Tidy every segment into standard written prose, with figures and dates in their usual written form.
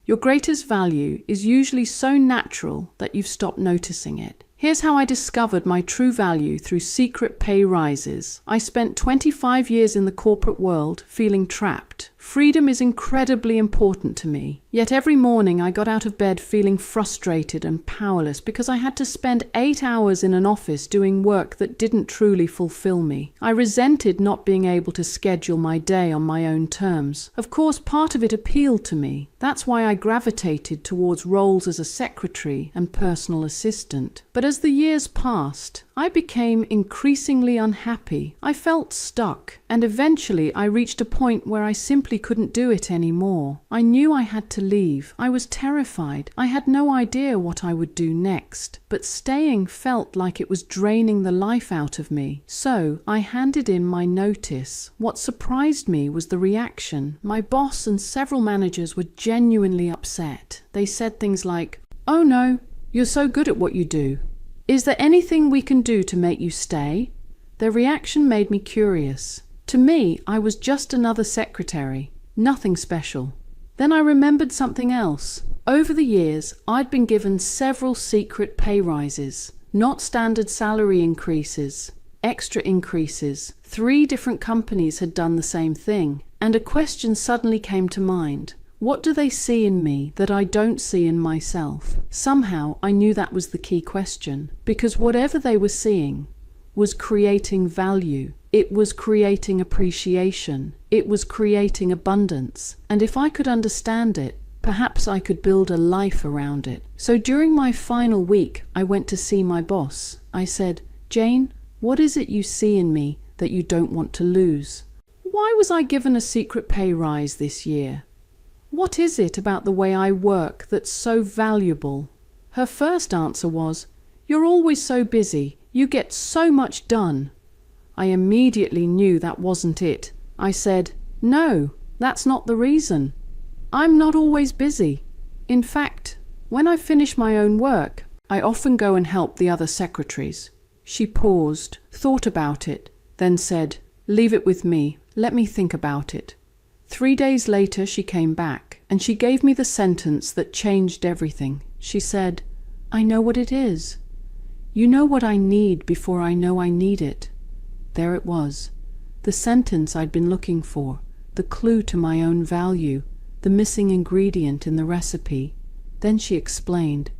Your greatest value is usually so natural that you've stopped noticing it. Here's how I discovered my true value through secret pay rises. I spent 25 years in the corporate world feeling trapped. Freedom is incredibly important to me. Yet every morning I got out of bed feeling frustrated and powerless because I had to spend 8 hours in an office doing work that didn't truly fulfill me. I resented not being able to schedule my day on my own terms. Of course, part of it appealed to me. That's why I gravitated towards roles as a secretary and personal assistant. But as the years passed, I became increasingly unhappy. I felt stuck, and eventually I reached a point where I simply couldn't do it anymore. I knew I had to leave. I was terrified. I had no idea what I would do next, but staying felt like it was draining the life out of me. So I handed in my notice. What surprised me was the reaction. My boss and several managers were genuinely upset. They said things like, "Oh no, you're so good at what you do. Is there anything we can do to make you stay?" Their reaction made me curious. To me, I was just another secretary, nothing special. Then I remembered something else. Over the years, I'd been given several secret pay rises, not standard salary increases, extra increases. 3 different companies had done the same thing, and a question suddenly came to mind. What do they see in me that I don't see in myself? Somehow I knew that was the key question, because whatever they were seeing was creating value. It was creating appreciation. It was creating abundance. And if I could understand it, perhaps I could build a life around it. So during my final week, I went to see my boss. I said, "Jane, what is it you see in me that you don't want to lose? Why was I given a secret pay rise this year? What is it about the way I work that's so valuable?" Her first answer was, "You're always so busy. You get so much done." I immediately knew that wasn't it. I said, "No, that's not the reason. I'm not always busy. In fact, when I finish my own work, I often go and help the other secretaries." She paused, thought about it, then said, "Leave it with me. Let me think about it." 3 days later she came back, and she gave me the sentence that changed everything. She said, "I know what it is. You know what I need before I know I need it." There it was, the sentence I'd been looking for, the clue to my own value, the missing ingredient in the recipe. Then she explained.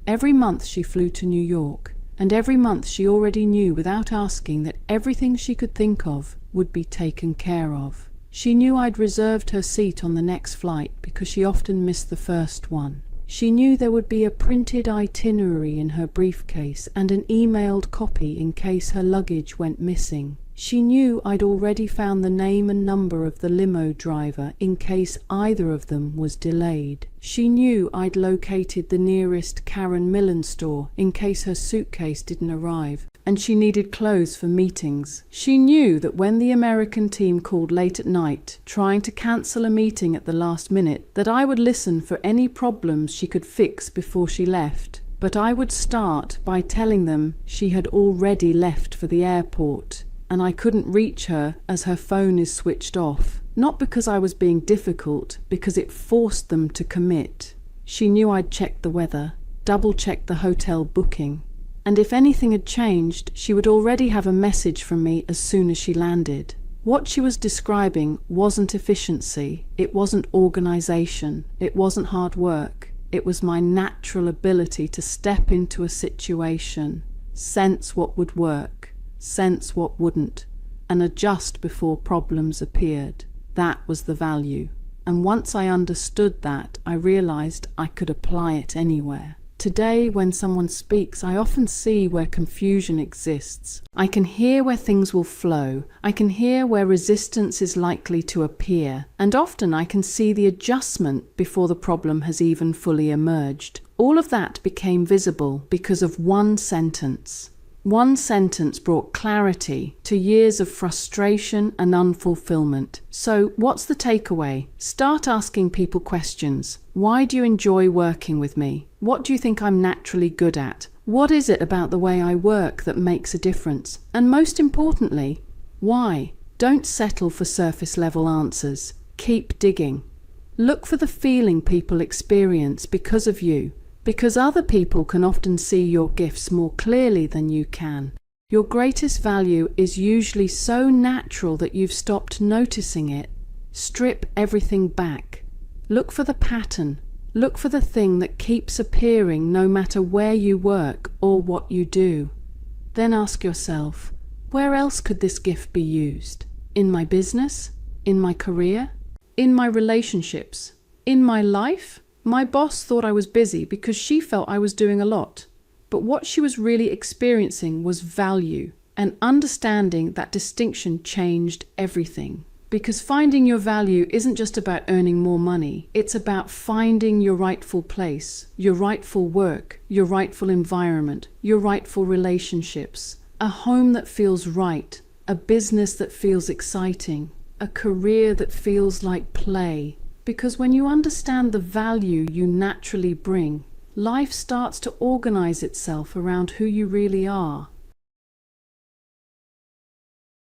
Every month she flew to New York, and every month she already knew without asking that everything she could think of would be taken care of. She knew I'd reserved her seat on the next flight because she often missed the first one. She knew there would be a printed itinerary in her briefcase and an emailed copy in case her luggage went missing. She knew I'd already found the name and number of the limo driver in case either of them was delayed. She knew I'd located the nearest Karen Millen store in case her suitcase didn't arrive, and she needed clothes for meetings. She knew that when the American team called late at night, trying to cancel a meeting at the last minute, that I would listen for any problems she could fix before she left. But I would start by telling them she had already left for the airport, and I couldn't reach her as her phone is switched off. Not because I was being difficult, because it forced them to commit. She knew I'd checked the weather, double-checked the hotel booking, and if anything had changed, she would already have a message from me as soon as she landed. What she was describing wasn't efficiency, it wasn't organization, it wasn't hard work. It was my natural ability to step into a situation, sense what would work, sense what wouldn't, and adjust before problems appeared. That was the value. And once I understood that, I realized I could apply it anywhere. Today, when someone speaks, I often see where confusion exists. I can hear where things will flow. I can hear where resistance is likely to appear. And often I can see the adjustment before the problem has even fully emerged. All of that became visible because of one sentence. One sentence brought clarity to years of frustration and unfulfillment. So, what's the takeaway? Start asking people questions. Why do you enjoy working with me? What do you think I'm naturally good at? What is it about the way I work that makes a difference? And most importantly, why? Don't settle for surface level answers. Keep digging. Look for the feeling people experience because of you, because other people can often see your gifts more clearly than you can. Your greatest value is usually so natural that you've stopped noticing it. Strip everything back. Look for the pattern. Look for the thing that keeps appearing no matter where you work or what you do. Then ask yourself, where else could this gift be used? In my business? In my career? In my relationships? In my life? My boss thought I was busy because she felt I was doing a lot. But what she was really experiencing was value, and understanding that distinction changed everything. Because finding your value isn't just about earning more money, it's about finding your rightful place, your rightful work, your rightful environment, your rightful relationships, a home that feels right, a business that feels exciting, a career that feels like play. Because when you understand the value you naturally bring, life starts to organize itself around who you really are.